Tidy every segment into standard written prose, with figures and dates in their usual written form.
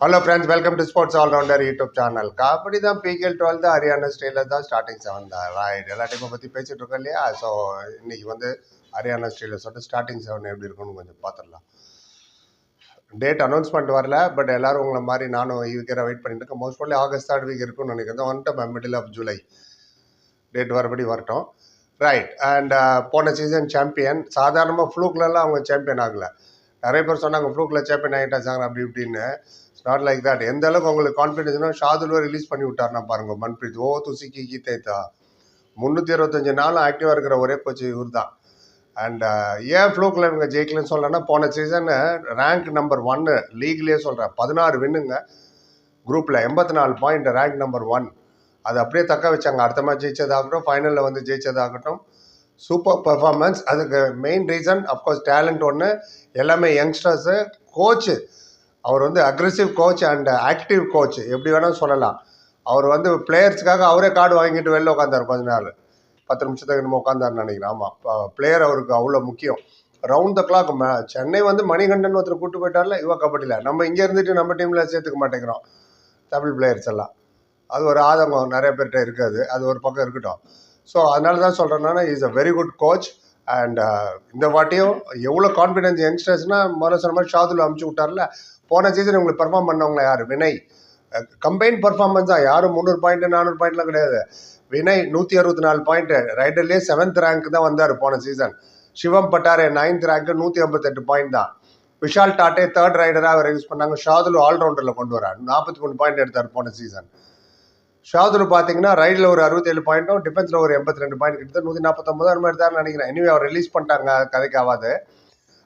Hello friends, welcome to Sports All Rounder YouTube channel. Kabaddi தான் PKL 12 Haryana ஸ்டேட்டில் தான் starting 7 தான் ரைட். எல்லா டைமும் பற்றி பேசிகிட்டு இருக்கோம் இல்லையா? ஸோ இன்னைக்கு வந்து ஹரியானா ஸ்டேட்டில் சொல்லிட்டு ஸ்டார்டிங் 7 எப்படி இருக்குன்னு கொஞ்சம் பார்த்துடலாம். டேட் அனௌன்ஸ்மெண்ட் வரல, பட் எல்லாரும் உங்களை மாதிரி நானும் இதுக்கே வெயிட் பண்ணிட்டு இருக்கேன். Most probably August 3rd week இருக்குன்னு நினைக்கிறேன். வந்துட்டு மிடில் ஆஃப் ஜூலை டேட் வரபடி வரட்டும். ரைட். அண்ட் போன சீசன் சாம்பியன் சாதாரணமாக ஃப்ளூக்லலாம் அவங்க சாம்பியன் ஆகலை. நிறைய பேர் சொன்னாங்க ஃப்ளூக்கில் சாம்பியன் ஆகிட்டாங்க அப்படி இப்படின்னு. Not like that. எந்த அளவுக்கு உங்களுக்கு கான்ஃபிடன்ஸ்னா ஷாதுல்வை ரிலீஸ் பண்ணி விட்டார்னா பாருங்க. மன்பிரீத் துசிக்கி கீதேத்தா 325 நாளும் ஆக்டிவாக இருக்கிற ஒரே கோச் இவர் தான். அண்ட் ஏன் ஃப்ளூக்கில் இவங்க ஜெயிக்கலன்னு சொல்லலைன்னா, போன சீசன் ரேங்க் நம்பர் 1 லீக்லேயே சொல்கிறேன். 16 வின்னுங்க குரூப்பில், 84 பாயிண்ட், ரேங்க் நம்பர் 1. அது அப்படியே தக்க வச்சாங்க. அடுத்த மேட்ச் ஜெயிச்சதாகட்டும், ஃபைனலில் வந்து ஜெயிச்சதாகட்டும், சூப்பர் பர்ஃபார்மன்ஸ். அதுக்கு மெயின் ரீசன் அஃப்கோர்ஸ் டேலண்ட் ஒன்று, எல்லாமே யங்ஸ்டர்ஸு. கோச்சு அவர் வந்து aggressive coach and active coach, எப்படி வேணாலும் சொல்லலாம். அவர் வந்து பிளேயர்ஸுக்காக அவரே கார்டு வாங்கிட்டு வெளில உட்காந்தார் கொஞ்ச நாள், 10 நிமிஷத்துக்கு நம்ம உட்காந்தாருன்னு நினைக்கிறேன். ஆமாம், பிளேயர் அவருக்கு அவ்வளோ முக்கியம். Round the clock. சென்னை வந்து மணிகண்டன் ஒருத்தர் கூப்பிட்டு போயிட்டார்ல யுவா கபடியில். நம்ம இங்கே இருந்துட்டு நம்ம டீமில் சேர்த்துக்க மாட்டேங்கிறோம் தமிழ் பிளேயர்ஸ் எல்லாம். அது ஒரு ஆதங்கம் நிறைய பேர்கிட்ட இருக்காது. அது ஒரு பக்கம் இருக்கட்டும். ஸோ அதனால தான் சொல்கிறேன்னா, is a very good coach. And இந்த வாட்டியும் எவ்வளோ கான்ஃபிடன்ஸ் யங்ஸ்டர்ஸ்னால், முதல்ல சொன்ன மாதிரி ஷாதுல் அமுச்சு விட்டார்ல. போன சீசன் உங்களுக்கு பெர்ஃபார்ம் பண்ணவங்கள யார்? வினய். கம்பைன் பர்ஃபார்மன்ஸ் தான். யாரும் 300 பாயிண்ட் 400 பாயிண்ட்லாம் கிடையாது. வினய் 164 பாயிண்ட், ரைடர்லேயே 7th ரேங்க் தான் வந்தார் போன சீசன். சிவம் பட்டாரே 9th ரேங்க், 158 பாயிண்ட் தான். விஷால் டாட்டே 3rd ரைடராக அவர் யூஸ் பண்ணாங்க. ஷாதுல் ஆல்ரவுண்டரில் கொண்டு வரார், 43 பாயிண்ட் எடுத்தார் போன சீசன். ஷாதுல் பார்த்தீங்கன்னா ரைடில் ஒரு 67 பாயிண்ட்டும், டிஃபென்ஸில் ஒரு 82 பாயிண்ட், கிட்ட 149 எடுத்தாருன்னு நினைக்கிறேன். இனிமே அவர் ரிலீஸ் பண்ணிட்டாங்க, கதைக்கு ஆகாது.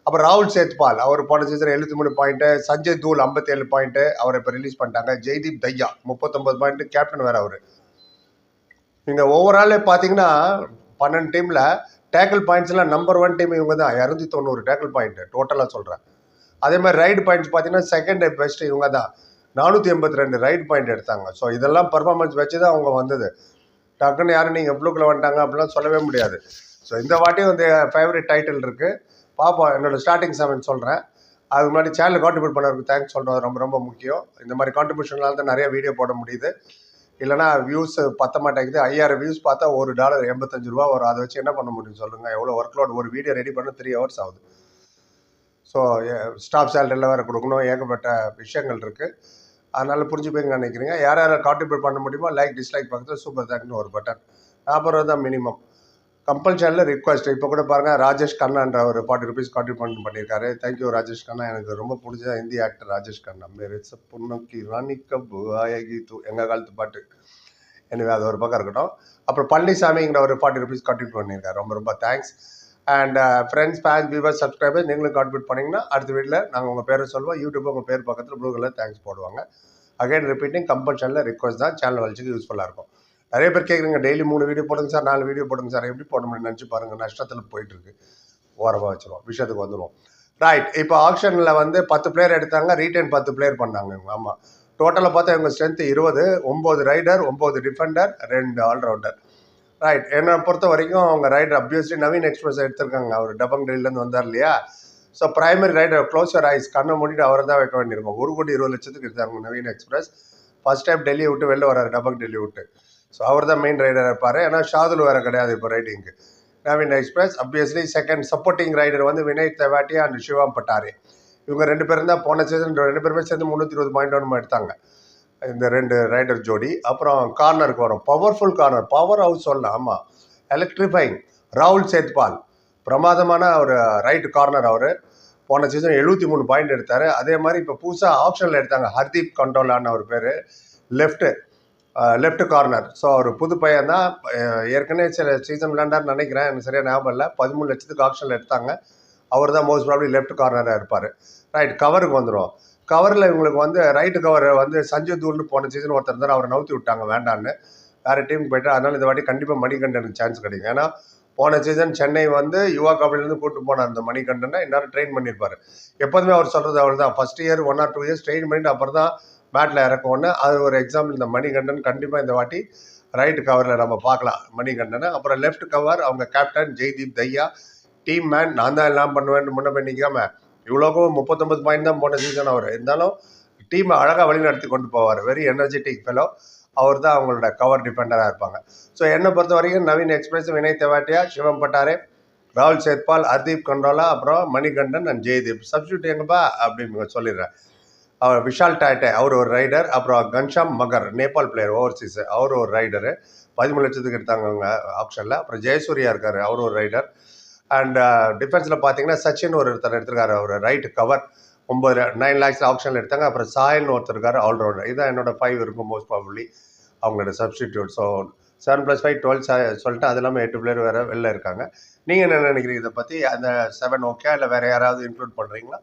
அப்புறம் ராகுல் சேத்பால், அவர் போன சீசன் 73 பாயிண்ட்டு. சஞ்சய் தூல் 57 பாயிண்ட்டு, அவரை இப்போ ரிலீஸ் பண்ணிட்டாங்க. ஜெய்தீப் தையா 39 பாயிண்ட்டு, கேப்டன் வேறு அவர். நீங்கள் ஓவராலே பார்த்தீங்கன்னா 12 டீமில் டேக்கிள் பாயிண்ட்ஸ்லாம் நம்பர் 1 டீம் இவங்க தான். 290 டேக்கிள் பாயிண்ட்டு டோட்டலாக சொல்கிறேன். அதே மாதிரி ரைடு பாயிண்ட்ஸ் பார்த்தீங்கன்னா செகண்ட் பெஸ்ட் இவங்க தான். 482 ரைடு பாயிண்ட் எடுத்தாங்க. ஸோ இதெல்லாம் பர்ஃபார்மன்ஸ் வச்சு தான் அவங்க வந்தது. டக்குன்னு யாரும் நீங்கள் ப்ளூக்கில் வந்துட்டாங்க அப்படிலாம் சொல்லவே முடியாது. ஸோ இந்த வாட்டியும் வந்து ஃபேவரட் டைட்டில் இருக்குது. பார்ப்போம். என்னோட ஸ்டார்டிங் 7 சொல்கிறேன். அதுக்கு முன்னாடி சேனல் கான்ட்ரிபியூட் பண்ணவருக்கு தேங்க்ஸ் சொல்கிறது ரொம்ப ரொம்ப முக்கியம். இந்த மாதிரி கான்ட்ரிபியூஷனால தான் நிறைய வீடியோ போட முடியுது. இல்லைனா வியூஸ் பத்த மாட்டேங்குது. 5000 வியூஸ் பார்த்தா $1 85 வரும். அதை வச்சு என்ன பண்ண முடியும் சொல்லுங்கள்? எவ்வளோ ஒர்க் லோட். ஒரு வீடியோ ரெடி பண்ண 3 hours ஆகுது. ஸோ ஸ்டாஃப் சேலரியில் வேறு கொடுக்கணும், ஏகப்பட்ட விஷயங்கள் இருக்குது. அதனால் புரிஞ்சுப்பீங்கன்னு நினைக்கிறீங்க. யார் யாரை கான்ட்ரிபியூட் பண்ண முடியுமோ லைக் டிஸ்லைக் பக்கத்தில் சூப்பர் தேங்க்னு ஒரு பட்டன். 40 ரூபா தான் மினிமம். கம்பல்சரியில் ரிக்வஸ்ட். இப்போ கூட பாருங்கள், ராஜேஷ் கண்ணான்ற ஒரு 40 rupees கான்ட்ரிபியூட் பண்ணியிருக்காரு. தேங்க்யூ ராஜேஷ் கண்ணா. எனக்கு ரொம்ப பிடிச்ச ஹிந்தி ஆக்டர் ராஜேஷ் கண்ணா. மேரே சப் புன்னம் கி ராணி கப் ஆயேகி தூ, எங்கள் காலத்து பாட்டு. எனவே அது ஒரு பக்கம் இருக்கட்டும். அப்புறம் பழனிசாமிங்கிற ஒரு 40 rupees கான்ட்ரிபியூட் பண்ணியிருக்காரு. ரொம்ப ரொம்ப thanks. And friends, fans, viewers, subscribers, நீங்களும் கான்ட்ரிபியூட் பண்ணிங்கன்னா அடுத்த வீட்டில் நாங்கள் உங்கள் பேரை சொல்லுவோம். யூடியூப் உங்கள் பேர் பக்கத்தில் ப்ளூ கலர் தேங்க்ஸ் போடுவாங்க. அகைன் ரிப்பீட்டிங், கம்பல்சரியில் ரிக்வஸ்ட் தான். சேனல் வளர்ச்சிக்கு யூஸ்ஃபுல்லாக இருக்கும். நிறைய பேர் கேட்குறீங்க, டெய்லி 3 வீடியோ போடுங்க சார், 4 வீடியோ போடுங்க சார். எப்படி போட முடியும் நினச்சி பாருங்கள். நஷ்டத்தில் போயிட்டுருக்கு. ஓரமாக வச்சுருவோம், விஷயத்துக்கு வந்துடுவோம். ரைட். இப்போ ஆக்ஷனில் வந்து 10 பிளேயர் எடுத்தாங்க, ரீட்டைன் 10 பிளேயர் பண்ணாங்க இவங்க. ஆமாம், டோட்டலாக பார்த்தா இவங்க strength 20, 9 raider, 9 defender, 2 allrounder. Right. என்னை பொறுத்த வரைக்கும் அவங்க ரைடர் அப்வியஸ்லி நவீன் எக்ஸ்பிரஸ் எடுத்திருக்காங்க. அவர் டபங் டெல்லிலேருந்து வந்தார் இல்லையா? So primary raider, close your eyes, கண்ணை மூடிட்டு அவரை தான் வைக்க வேண்டியிருக்கும். 1,20,00,000 எடுத்தாங்க நவீன் எக்ஸ்பிரஸ். ஃபர்ஸ்ட் டைம் டெல்லியை விட்டு வெளில வராரு, டபங் டெல்லி விட்டு. ஸோ அவர் தான் மெயின் ரைடர் இருப்பார். ஏன்னா ஷாதுல் வேறு கிடையாது இப்போ ரைடிங்கு. Naveen express obviously. Second supporting raider வந்து வினய் தெவாட்டியா அண்ட் சிவம் பட்டாரே. இவங்க 2 பேரும் தான் போன சீசன் 2 பேருமே சேர்ந்து 320 பாயிண்ட் ஒன்று எடுத்தாங்க, இந்த 2 ரைடர் ஜோடி. அப்புறம் கார்னருக்கு வரும், பவர்ஃபுல் கார்னர், பவர் ஹவுஸ் சொல்லலாம். ஆமாம், எலக்ட்ரிஃபைங். ராகுல் சேத்பால் பிரமாதமான ஒரு ரைட் கார்னர். அவர் போன சீசன் 73 பாயிண்ட் எடுத்தார். அதே மாதிரி இப்போ புதுசாக ஆப்ஷனில் எடுத்தாங்க ஹர்தீப் கண்டோலான்னு அவர் பேர், லெஃப்ட் கார்னர். ஸோ அவர் புது பையன் தான். ஏற்கனவே சில சீசன் விளையாண்டார்னு நினைக்கிறேன், எனக்கு சரியாக ஞாபகம் இல்லை. 13 லட்சத்துக்கு ஆப்ஷனில் எடுத்தாங்க. அவர் தான் மோஸ்ட் ப்ராப்ளி லெஃப்ட் கார்னராக இருப்பார். ரைட். கவருக்கு வந்துடும். கவரில் இவங்களுக்கு வந்து ரைட்டு கவர் வந்து சஞ்சய் தூல்னு போன சீசன் ஒருத்தர் இருந்தார், அவரை நவுத்தி விட்டாங்க வேண்டான்னு, வேறு டீமுக்கு போய்ட்டு. அதனால் இந்த வாட்டி கண்டிப்பாக மணிகண்டனுக்கு சான்ஸ் கிடைக்கும். ஏன்னா போன சீசன் சென்னை வந்து யுவா கபடிலேருந்து கூப்பிட்டு போனார் அந்த மணிகண்டனை. இன்னும் ட்ரெயின் பண்ணியிருப்பார். எப்போதுமே அவர் சொல்கிறது அவர் தான், first year 1 or 2 years train பண்ணிட்டு அப்புறம் தான் மேட்டில் இறக்கணுன்னு. அது ஒரு எக்ஸாம்பிள். இந்த மணிகண்டன் கண்டிப்பாக இந்த வாட்டி ரைட்டு கவரில் நம்ம பார்க்கலாம் மணிகண்டனை. அப்புறம் லெஃப்ட் கவர் அவங்க கேப்டன் ஜெய்தீப் தையா, டீம் மேன். நான் தான் எல்லாம் பண்ணுவேன் முன்ன போய் நிற்காம இவ்வளோக்கும் 39 பாயிண்ட் தான் போன சீசன். அவர் இருந்தாலும் டீமை அழகாக வழிநடத்தி கொண்டு போவார். Very energetic fellow. அவர் தான் அவங்களோட கவர் டிஃபெண்டராக இருப்பாங்க. ஸோ என்னை பொறுத்த வரைக்கும் நவீன் எக்ஸ்பிரஸ், வினய் தெவாட்டியா, சிவம் பட்டாரே, ராகுல் சேத்பால், ஹர்தீப் கண்டோலா, அப்புறம் மணிகண்டன் அண்ட் ஜெய்தீப். சப்ஸ்டியூட் எங்கப்பா அப்படின்னு சொல்லிடுறேன். அவர் விஷால் டாட்டே, அவர் ஒரு ரைடர். அப்புறம் கன்ஷாம் மகர், நேபாள் பிளேயர், ஓவர்சீஸ், அவர் ஒரு ரைடரு. 13 லட்சத்துக்கு எடுத்தாங்க அவங்க ஆப்ஷனில். அப்புறம் ஜெயசூர்யா இருக்கார், அவர் ஒரு ரைடர். அண்ட் டிஃபென்ஸில் பார்த்தீங்கன்னா சச்சின் ஒருத்தர் எடுத்திருக்காரு, அவர் ரைட் கவர் 9 lakhs ஆப்ஷனில் எடுத்தாங்க. அப்புறம் சாயல்னு ஒருத்தர் இருக்காரு, ஆல்ரவுண்டர். இதான் என்னோட 5 இருக்கும் மோஸ்ட் ப்ராபப்ளி அவங்களோட சப்ஸ்டிடியூட். ஸோ 7+5 12 சொல்லிட்டு அது இல்லாமல் 8 பிளேயர் வேறு வெளில இருக்காங்க. நீங்கள் என்ன நினைக்கிறீங்க இதை பற்றி? அந்த 7 ஓகே, இல்லை வேறு யாராவது இன்க்ளூட் பண்ணுறீங்களா?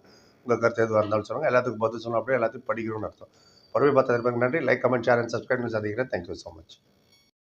உங்கள் கருத்து எதுவாக இருந்தாலும் சொல்லுங்கள். எல்லாத்துக்கும் பதில் சொல்லணும், அப்படியே எல்லாத்தையும் படிக்கணும்னு அர்த்தம். பொறுமை பார்த்ததற்கு நன்றி. Like, comment, share and subscribe சந்திக்கிறேன். Thank you so much.